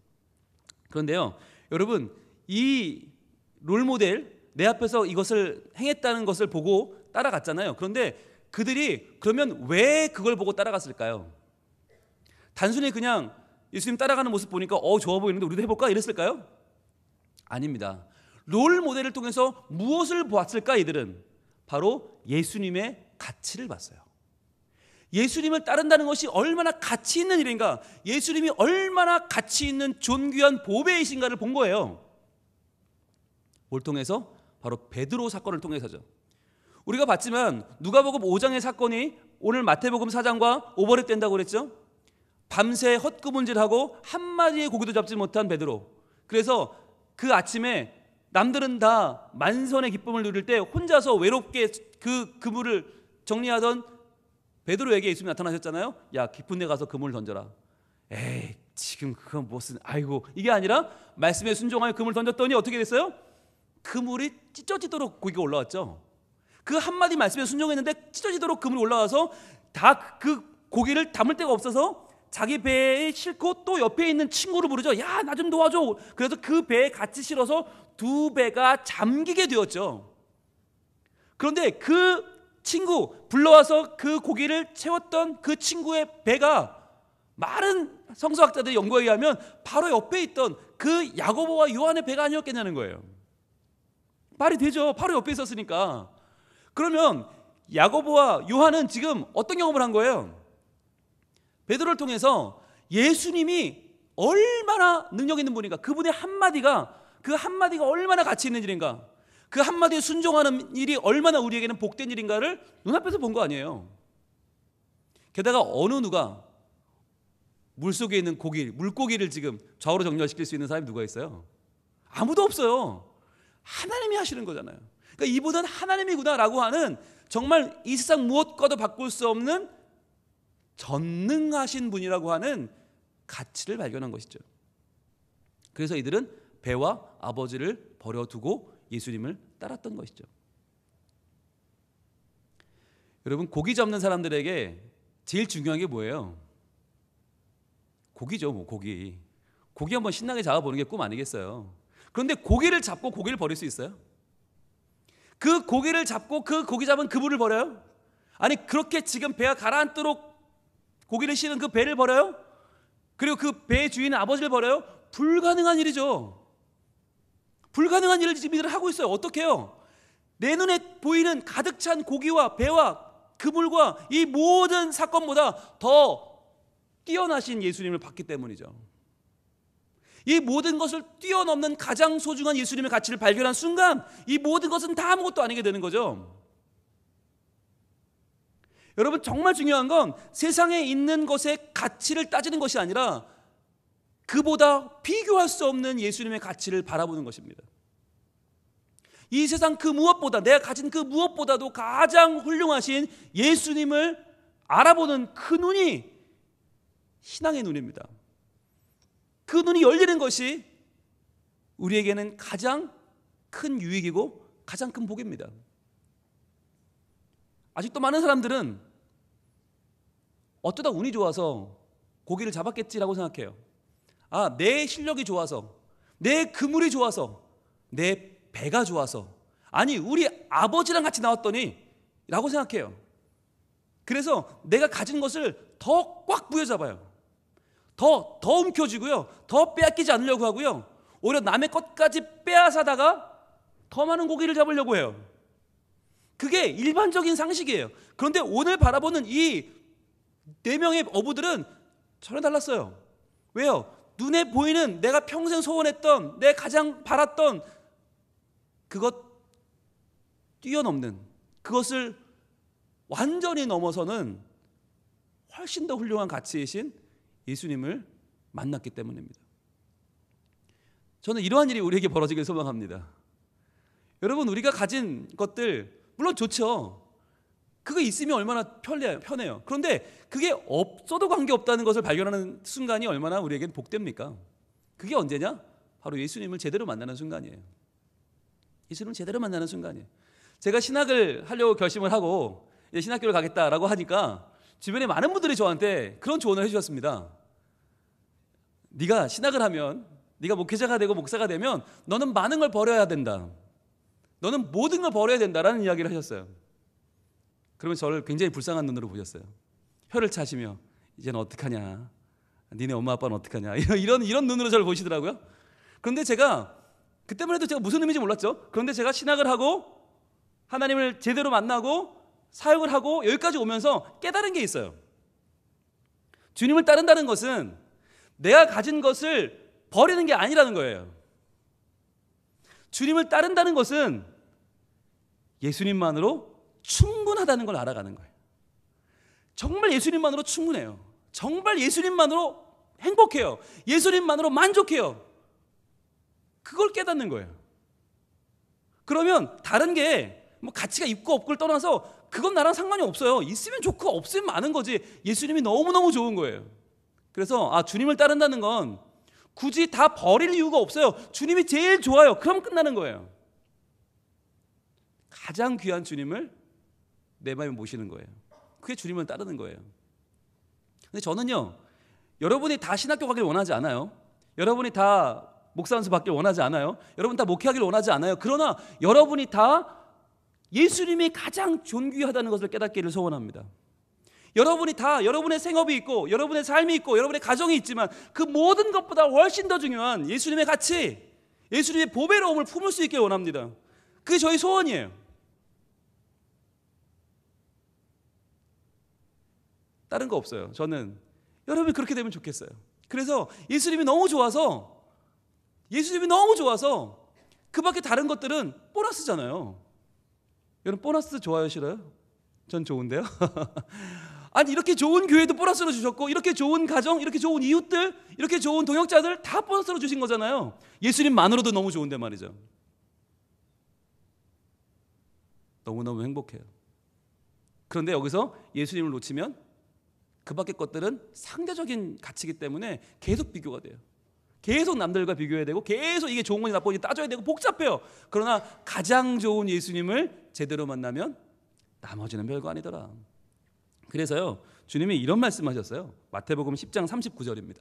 Speaker 1: 그런데요 여러분, 이 롤모델, 내 앞에서 이것을 행했다는 것을 보고 따라갔잖아요. 그런데 그들이 그러면 왜 그걸 보고 따라갔을까요? 단순히 그냥 예수님 따라가는 모습 보니까 좋아 보이는데 우리도 해볼까 이랬을까요? 아닙니다. 롤모델을 통해서 무엇을 보았을까? 이들은 바로 예수님의 가치를 봤어요. 예수님을 따른다는 것이 얼마나 가치 있는 일인가, 예수님이 얼마나 가치 있는 존귀한 보배이신가를 본 거예요. 뭘 통해서? 바로 베드로 사건을 통해서죠. 우리가 봤지만 누가복음 5장의 사건이 오늘 마태복음 4장과 오버랩 된다고 그랬죠. 밤새 헛구문질하고 한마디의 고기도 잡지 못한 베드로. 그래서 그 아침에 남들은 다 만선의 기쁨을 누릴 때 혼자서 외롭게 그 그물을 정리하던 베드로에게 예수님이 나타나셨잖아요. 야, 깊은 데 가서 그물을 던져라. 에이, 지금 그건 무슨, 이게 아니라 말씀에 순종하여 그물을 던졌더니 어떻게 됐어요? 그물이 찢어지도록 고기가 올라왔죠. 그 한마디 말씀에 순종했는데 찢어지도록 그물이 올라와서 다 그 고기를 담을 데가 없어서 자기 배에 싣고 또 옆에 있는 친구를 부르죠. 야, 나 좀 도와줘. 그래서 그 배에 같이 실어서 두 배가 잠기게 되었죠. 그런데 그 친구 불러와서 그 고기를 채웠던 그 친구의 배가, 많은 성서학자들의 연구에 의하면 바로 옆에 있던 그 야고보와 요한의 배가 아니었겠냐는 거예요. 말이 되죠. 바로 옆에 있었으니까. 그러면 야고보와 요한은 지금 어떤 경험을 한 거예요? 베드로를 통해서 예수님이 얼마나 능력 있는 분인가, 그분의 한마디가, 그 한마디가 얼마나 가치 있는 일인가, 그 한마디에 순종하는 일이 얼마나 우리에게는 복된 일인가를 눈앞에서 본 거 아니에요. 게다가 어느 누가 물속에 있는 고기, 물고기를 지금 좌우로 정렬시킬 수 있는 사람이 누가 있어요? 아무도 없어요. 하나님이 하시는 거잖아요. 그러니까 이분은 하나님이구나라고 하는 정말 이 세상 무엇과도 바꿀 수 없는 전능하신 분이라고 하는 가치를 발견한 것이죠. 그래서 이들은 배와 아버지를 버려두고 예수님을 따랐던 것이죠. 여러분, 고기 잡는 사람들에게 제일 중요한 게 뭐예요? 고기죠. 고기 한번 신나게 잡아보는 게 꿈 아니겠어요? 그런데 고기를 잡고 고기를 버릴 수 있어요? 그 고기를 잡고 그 고기 잡은 그분을 버려요? 아니, 그렇게 지금 배가 가라앉도록 고기를 싣는 그 배를 버려요? 그리고 그 배의 주인은 아버지를 버려요? 불가능한 일이죠. 불가능한 일을 지금 이들은 하고 있어요. 어떻게 해요? 내 눈에 보이는 가득 찬 고기와 배와 그물과 이 모든 사건보다 더 뛰어나신 예수님을 봤기 때문이죠. 이 모든 것을 뛰어넘는 가장 소중한 예수님의 가치를 발견한 순간 이 모든 것은 다 아무것도 아니게 되는 거죠. 여러분, 정말 중요한 건 세상에 있는 것의 가치를 따지는 것이 아니라 그보다 비교할 수 없는 예수님의 가치를 바라보는 것입니다. 이 세상 그 무엇보다, 내가 가진 그 무엇보다도 가장 훌륭하신 예수님을 알아보는 그 눈이 신앙의 눈입니다. 그 눈이 열리는 것이 우리에게는 가장 큰 유익이고 가장 큰 복입니다. 아직도 많은 사람들은 어쩌다 운이 좋아서 고기를 잡았겠지라고 생각해요. 아, 내 실력이 좋아서, 내 그물이 좋아서, 내 배가 좋아서, 아니 우리 아버지랑 같이 나왔더니 라고 생각해요. 그래서 내가 가진 것을 더 꽉 부여잡아요. 더 움켜쥐고요, 더 빼앗기지 않으려고 하고요, 오히려 남의 것까지 빼앗아다가 더 많은 고기를 잡으려고 해요. 그게 일반적인 상식이에요. 그런데 오늘 바라보는 이 4명의 어부들은 전혀 달랐어요. 왜요? 눈에 보이는 내가 평생 소원했던, 내가 가장 바랐던 그것 뛰어넘는, 그것을 완전히 넘어서는 훨씬 더 훌륭한 가치이신 예수님을 만났기 때문입니다. 저는 이러한 일이 우리에게 벌어지길 소망합니다. 여러분, 우리가 가진 것들 물론 좋죠. 그거 있으면 얼마나 편해요. 그런데 그게 없어도 관계없다는 것을 발견하는 순간이 얼마나 우리에겐 복됩니까? 그게 언제냐? 바로 예수님을 제대로 만나는 순간이에요. 예수님을 제대로 만나는 순간이에요. 제가 신학을 하려고 결심을 하고 이제 신학교를 가겠다라고 하니까 주변에 많은 분들이 저한테 그런 조언을 해주셨습니다. 네가 신학을 하면, 네가 목회자가 되고 목사가 되면 너는 많은 걸 버려야 된다. 너는 모든 걸 버려야 된다라는 이야기를 하셨어요. 그러면 저를 굉장히 불쌍한 눈으로 보셨어요. 혀를 차시며 이제는 어떡하냐, 니네 엄마 아빠는 어떡하냐, 이런 눈으로 저를 보시더라고요. 그런데 제가 그때만 해도 제가 무슨 의미인지 몰랐죠. 그런데 제가 신학을 하고 하나님을 제대로 만나고 사역을 하고 여기까지 오면서 깨달은 게 있어요. 주님을 따른다는 것은 내가 가진 것을 버리는 게 아니라는 거예요. 주님을 따른다는 것은 예수님만으로 충분하다는 걸 알아가는 거예요. 정말 예수님만으로 충분해요. 정말 예수님만으로 행복해요. 예수님만으로 만족해요. 그걸 깨닫는 거예요. 그러면 다른 게 뭐 가치가 있고 없고를 떠나서 그건 나랑 상관이 없어요. 있으면 좋고 없으면 많은 거지. 예수님이 너무너무 좋은 거예요. 그래서 주님을 따른다는 건 굳이 다 버릴 이유가 없어요. 주님이 제일 좋아요. 그럼 끝나는 거예요. 가장 귀한 주님을 내 마음에 모시는 거예요. 그게 주님을 따르는 거예요. 근데 저는요, 여러분이 다 신학교 가길 원하지 않아요. 여러분이 다 목사 연수 받길 원하지 않아요. 여러분 다 목회하길 원하지 않아요. 그러나 여러분이 다 예수님이 가장 존귀하다는 것을 깨닫기를 소원합니다. 여러분이 다 여러분의 생업이 있고 여러분의 삶이 있고 여러분의 가정이 있지만 그 모든 것보다 훨씬 더 중요한 예수님의 가치, 예수님의 보배로움을 품을 수 있길 원합니다. 그게 저희 소원이에요. 다른 거 없어요. 저는 여러분이 그렇게 되면 좋겠어요. 그래서 예수님이 너무 좋아서 그 밖에 다른 것들은 보너스잖아요. 여러분 보너스 좋아요, 싫어요? 전 좋은데요. 아니 이렇게 좋은 교회도 보너스로 주셨고 이렇게 좋은 가정, 이렇게 좋은 이웃들, 이렇게 좋은 동역자들 다 보너스로 주신 거잖아요. 예수님만으로도 너무 좋은데 말이죠. 너무너무 행복해요. 그런데 여기서 예수님을 놓치면 그 밖의 것들은 상대적인 가치이기 때문에 계속 비교가 돼요. 계속 남들과 비교해야 되고 계속 이게 좋은 건지 나쁜 건지 따져야 되고 복잡해요. 그러나 가장 좋은 예수님을 제대로 만나면 나머지는 별거 아니더라. 그래서요, 주님이 이런 말씀하셨어요. 마태복음 10장 39절입니다.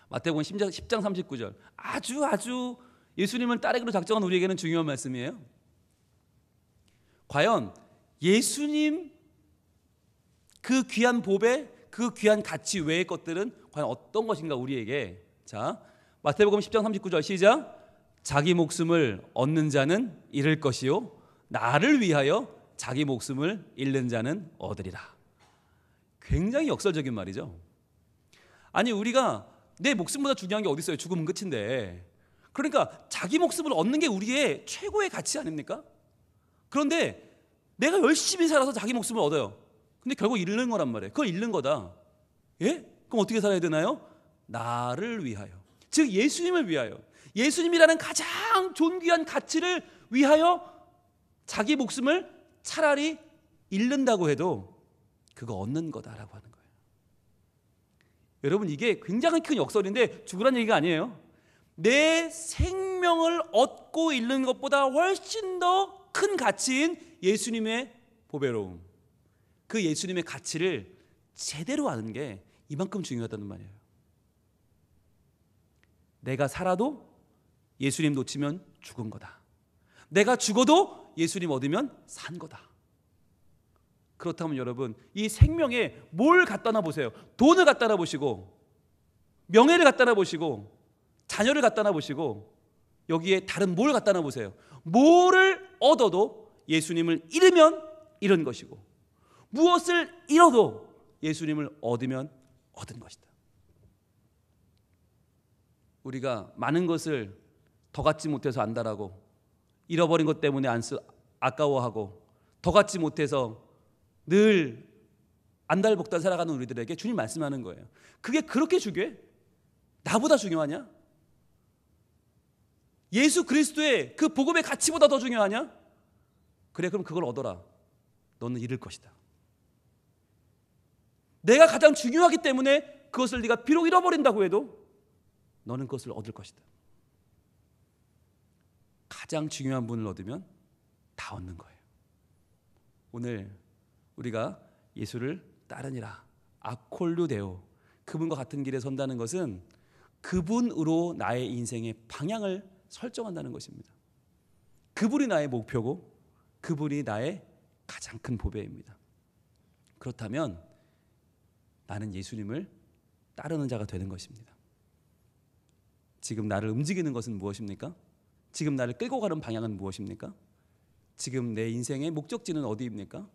Speaker 1: 마태복음 10장 39절. 아주 예수님을 따르기로 작정한 우리에게는 중요한 말씀이에요. 과연 예수님 그 귀한 보배, 그 귀한 가치 외의 것들은 과연 어떤 것인가 우리에게. 자, 마태복음 10장 39절 시작. 자기 목숨을 얻는 자는 잃을 것이요 나를 위하여 자기 목숨을 잃는 자는 얻으리라. 굉장히 역설적인 말이죠. 아니, 우리가 내 목숨보다 중요한 게 어디 있어요? 죽으면 끝인데. 그러니까 자기 목숨을 얻는 게 우리의 최고의 가치 아닙니까? 그런데 내가 열심히 살아서 자기 목숨을 얻어요. 근데 결국 잃는 거란 말이에요. 그걸 잃는 거다. 예? 그럼 어떻게 살아야 되나요? 나를 위하여, 즉 예수님을 위하여, 예수님이라는 가장 존귀한 가치를 위하여 자기 목숨을 차라리 잃는다고 해도 그거 얻는 거다라고 하는 거예요. 여러분, 이게 굉장히 큰 역설인데 죽으란 얘기가 아니에요. 내 생명을 얻고 잃는 것보다 훨씬 더 큰 가치인 예수님의 보배로움, 그 예수님의 가치를 제대로 아는 게 이만큼 중요하다는 말이에요. 내가 살아도 예수님 놓치면 죽은 거다. 내가 죽어도 예수님 얻으면 산 거다. 그렇다면 여러분, 이 생명에 뭘 갖다 놔 보세요. 돈을 갖다 놔 보시고, 명예를 갖다 놔 보시고, 자녀를 갖다 놔 보시고, 여기에 다른 뭘 갖다 놔 보세요. 뭐를 얻어도 예수님을 잃으면 잃은 것이고, 무엇을 잃어도 예수님을 얻으면 얻은 것이다. 우리가 많은 것을 더 갖지 못해서 안달하고, 잃어버린 것 때문에 아까워하고, 더 갖지 못해서 늘 안달복달 살아가는 우리들에게 주님 말씀하는 거예요. 그게 그렇게 중요해? 나보다 중요하냐? 예수 그리스도의 그 복음의 가치보다 더 중요하냐? 그래, 그럼 그걸 얻어라. 너는 잃을 것이다. 내가 가장 중요하기 때문에 그것을 네가 비록 잃어버린다고 해도 너는 그것을 얻을 것이다. 가장 중요한 분을 얻으면 다 얻는 거예요. 오늘 우리가 예수를 따르니라, 아콜루데오, 그분과 같은 길에 선다는 것은 그분으로 나의 인생의 방향을 설정한다는 것입니다. 그분이 나의 목표고 그분이 나의 가장 큰 보배입니다. 그렇다면 나는 예수님을 따르는 자가 되는 것입니다. 지금 나를 움직이는 것은 무엇입니까? 지금 나를 끌고 가는 방향은 무엇입니까? 지금 내 인생의 목적지는 어디입니까?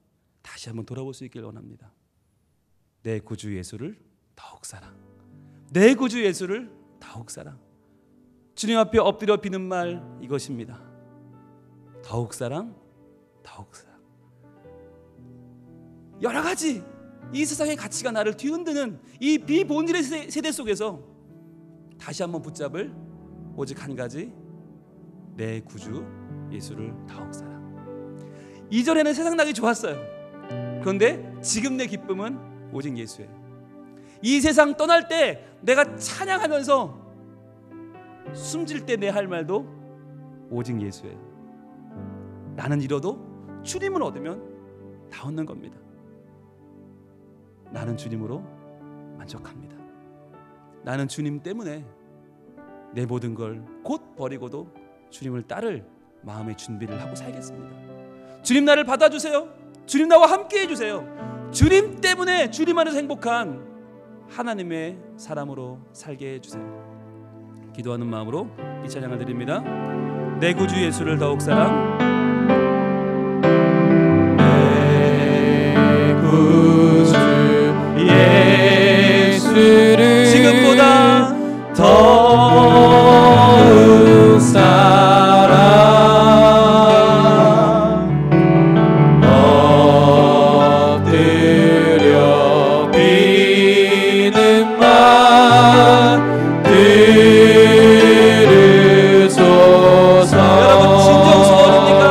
Speaker 1: 다시 한번 돌아볼 수 있길 원합니다. 내 구주 예수를 더욱 사랑, 내 구주 예수를 더욱 사랑. 주님 앞에 엎드려 비는 말 이것입니다. 더욱 사랑, 더욱 사랑. 여러 가지 이 세상의 가치가 나를 뒤흔드는 이 비본질의 세대 속에서 다시 한번 붙잡을 오직 한 가지, 내 구주 예수를 더욱 사랑. 이전에는 세상 나기 좋았어요. 그런데 지금 내 기쁨은 오직 예수예요. 이 세상 떠날 때 내가 찬양하면서 숨질 때 내 할 말도 오직 예수예요. 나는 잃어도 주님을 얻으면 다 얻는 겁니다. 나는 주님으로 만족합니다. 나는 주님 때문에 내 모든 걸 곧 버리고도 주님을 따를 마음의 준비를 하고 살겠습니다. 주님 나를 받아주세요. 주님 나와 함께 해주세요. 주님 때문에 주님 안에서 행복한 하나님의 사람으로 살게 해주세요. 기도하는 마음으로 이 찬양을 드립니다. 내 구주 예수를 더욱 사랑,
Speaker 2: 내 구주 예수를
Speaker 1: 지금보다
Speaker 2: 더욱 사랑, 엎드려 비는 말 들으소서.
Speaker 1: 여러분 진정 수고합니까?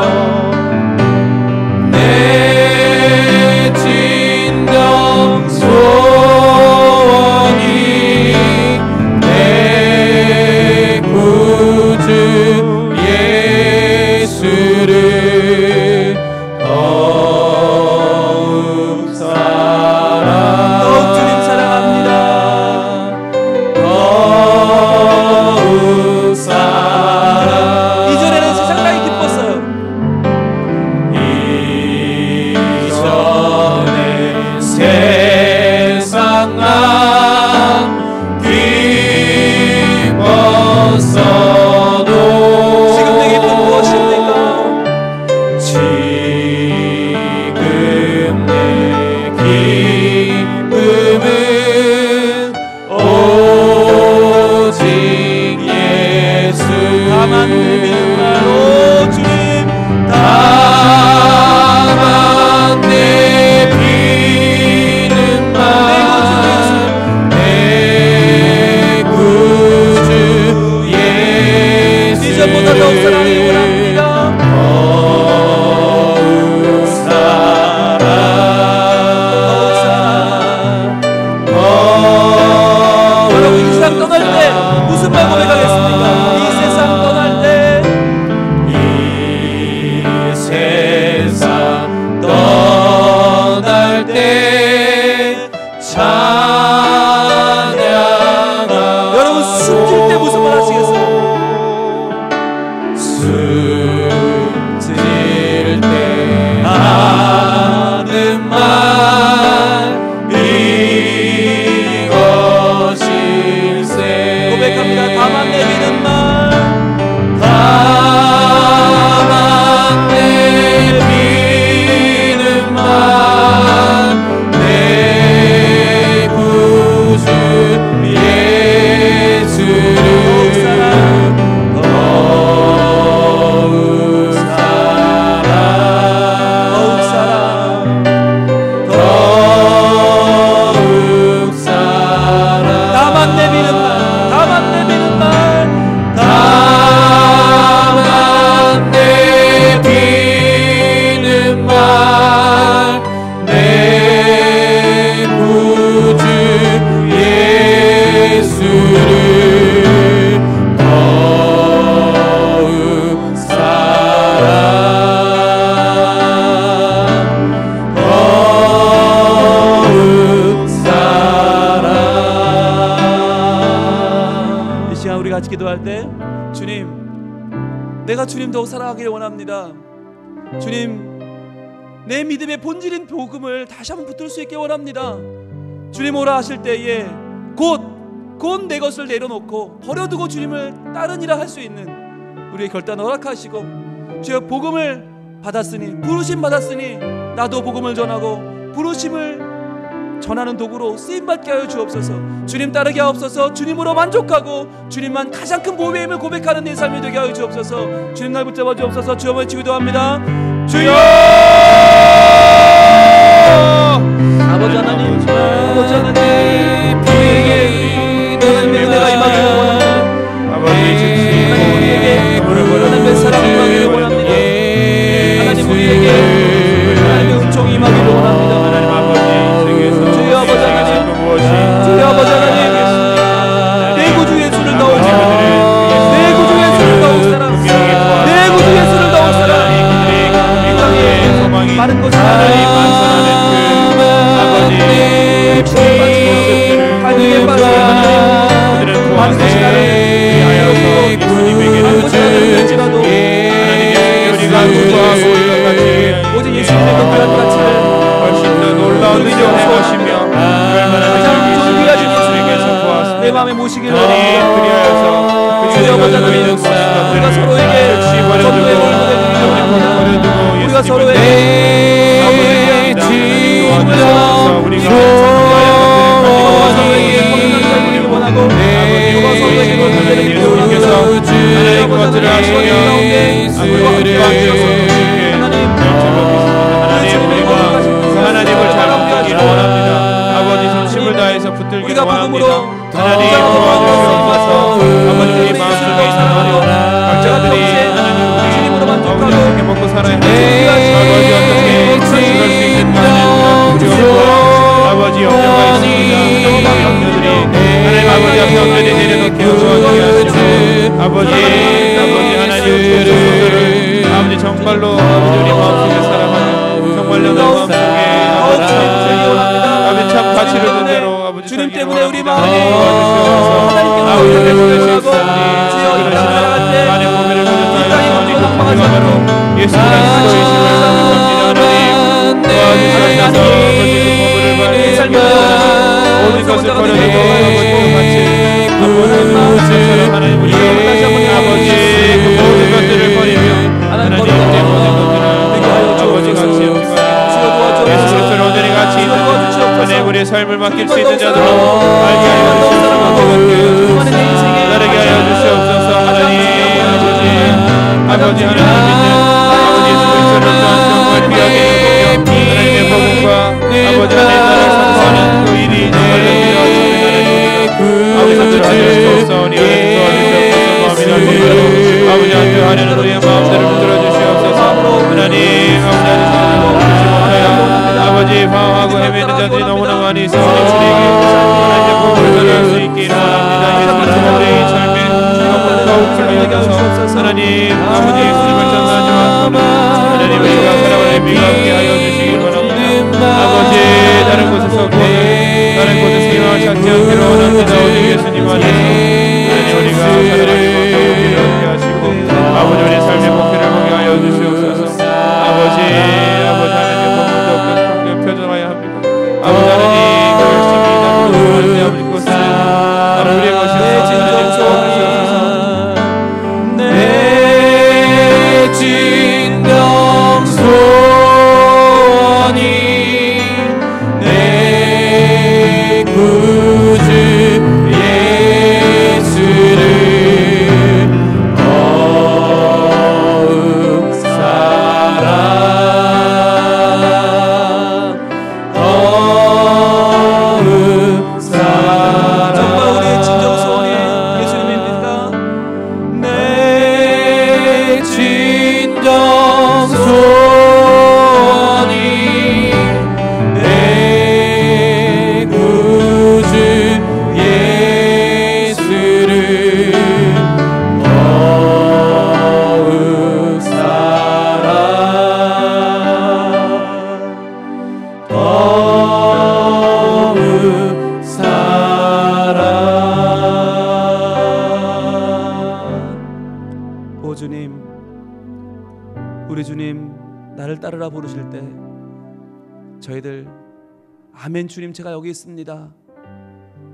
Speaker 1: 내가 주님 더욱 사랑하기를 원합니다. 주님, 내 믿음의 본질인 복음을 다시 한번 붙들 수 있게 원합니다. 주님 오라 하실 때에 곧 내 것을 내려놓고 버려두고 주님을 따르니라 할 수 있는 우리의 결단을 허락하시고, 주여 복음을 받았으니, 부르심 받았으니 나도 복음을 전하고 부르심을 전하는 도구로 쓰임받게 하여 주옵소서. 주님 따르게 하옵소서. 주님으로 만족하고 주님만 가장 큰 보배임을 고백하는 내 삶이 되게 하여 주옵소서. 주님 날 붙잡아 주옵소서. 주여 외치고 기도합니다. 주여! 아버지 하나님, 아버지 하나님, 우리에게 하나님의 은혜가 임하기를 원합니다. 하나님 우리에게 하나님의 사랑이 임하기를 원합니다. 하나님 우리에게 하나님의 은총이 임하기를 원합니다. 주여 아버지 하나님, 주여 아버지 하나님, 내 구주 예수를 넣을 사랑, 내 구주 예수를 넣을 사랑, 내 구주 예수를 넣을 사랑, 이 땅에 많은 것을 하나님 만선하는 갈등에 빠져 하나님 많은 것이 나를 위하여서 예수님에게 할지라도 우리가 오직 예수님의 동일한 가치를
Speaker 2: 훨씬 더 놀라운 의존의 것이며 얼마나
Speaker 1: 가장 존귀하신 예수님께서 내 마음에 모시기를
Speaker 2: 그리하여서
Speaker 1: 주여 아버지 하나님, 우리가 서로에게 전도의 모임을 해드리고 우리가 서로에게
Speaker 2: 하나님을 잘 붙들기를 원합니다. 아버지 전심을 다해서 붙들기를 원합니다. 하나님 도와주시옵소서. 아버지 우리 마음속에 있는 어려움 각자들이 하나님 주님으로 만족하고 어떻게 먹고 살아야 할지 아버지 어떻게 살수 있는 아버지 염려가 있습니다. 염려들이 하나님 아버지 앞에 엎드려 내려놓게 도와주게 하시고 아버지 하나님 아버지 정말로 아버지 우리 마음속에 살아가는 정말로 내 마음속에 아버지 참 가치를 둔 대로 아버지
Speaker 1: 주님 때문에 우리 마음이
Speaker 2: 아버지 때문에 실수하니 만의 보배를 가졌다니 그야말로 예수 그리스도의 신을 삼는 겁니다. 하나님 도와주셔서 아버지 그 보배를 받는 모든 것을 버려두고 아버지 같이 하나님 우리 아버지 그 모든 것들을 버리며 하나님 모든 것들을 아버지 같이 예수 그리스도를 온전히 같이 있는 하나님 우리의 삶을 맡길 수 있는 자들로 알게 하여 주시옵소서. 나르게 하여 주시옵소서. 하나님 아버지 하나님 믿는 아버지 예수 그리스도를 또한 정말 귀하게 여기며 하나님의 복음과 아버지 하나님 나라를 선포하는 그 일이 정말로 필요하십니다. 아버지 선포하시옵소서. 아버지 안주하려는 우리의 마음들을 붙들어 주시옵소서. 하나님 아버지 방황하고 헤매는 자들이 너무나 많이 있어 우리에게 하나님의 복음을 전할 수 있기를 원합니다. 예수님의 우리의 삶에 더욱 하여서 하나님 아버지 예수님을 전하지만 하나님 우리가 살아가는 비가 오게 하여 주시기 원합니다. 아버지 다른 곳에서 다른 곳에서 희망을 찾지 않기를 원합니다. 오직 예수님 안에서 하나님 우리가 살아가는 복음을 얻게 하시고 아버지 우리의 삶의 목표를 보게 하여 주시옵소서. 아버지 하나님의 복음을 더욱더 표현하여 합니다. 아버지 하나님 열심히 나누는 아버지 것은 우리의 것이 하나님 주옵소서.
Speaker 1: 우리 주님 나를 따르라 부르실 때 저희들 아멘 주님 제가 여기 있습니다,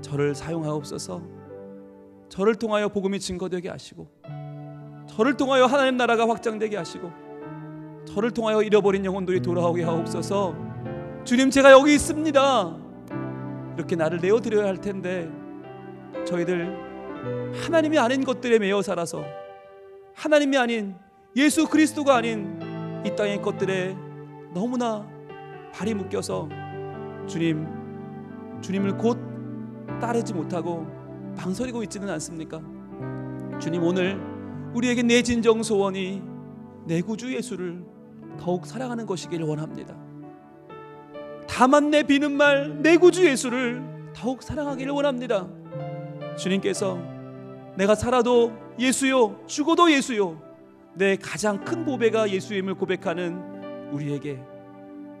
Speaker 1: 저를 사용하옵소서, 저를 통하여 복음이 증거되게 하시고, 저를 통하여 하나님 나라가 확장되게 하시고, 저를 통하여 잃어버린 영혼들이 돌아오게 하옵소서. 주님 제가 여기 있습니다, 이렇게 나를 내어드려야 할 텐데 저희들 하나님이 아닌 것들에 매여 살아서, 하나님이 아닌 예수 그리스도가 아닌 이 땅의 것들에 너무나 발이 묶여서 주님을 곧 따르지 못하고 망설이고 있지는 않습니까? 주님, 오늘 우리에게 내 진정 소원이 내 구주 예수를 더욱 사랑하는 것이기를 원합니다. 다만 내 비는 말 내 구주 예수를 더욱 사랑하기를 원합니다. 주님께서 내가 살아도 예수요, 죽어도 예수요, 내 가장 큰 보배가 예수임을 고백하는 우리에게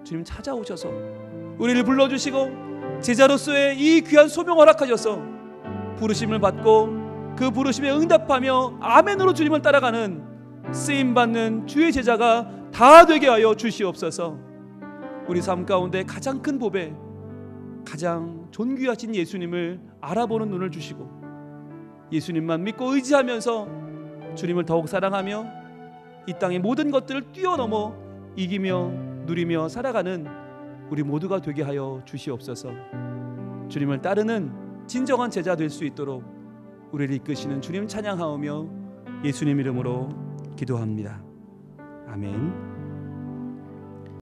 Speaker 1: 주님 찾아오셔서 우리를 불러주시고 제자로서의 이 귀한 소명 허락하셔서 부르심을 받고 그 부르심에 응답하며 아멘으로 주님을 따라가는 쓰임받는 주의 제자가 다 되게 하여 주시옵소서. 우리 삶 가운데 가장 큰 보배, 가장 존귀하신 예수님을 알아보는 눈을 주시고 예수님만 믿고 의지하면서 주님을 더욱 사랑하며 이 땅의 모든 것들을 뛰어넘어 이기며 누리며 살아가는 우리 모두가 되게 하여 주시옵소서. 주님을 따르는 진정한 제자 될 수 있도록 우리를 이끄시는 주님 찬양하오며 예수님 이름으로 기도합니다. 아멘.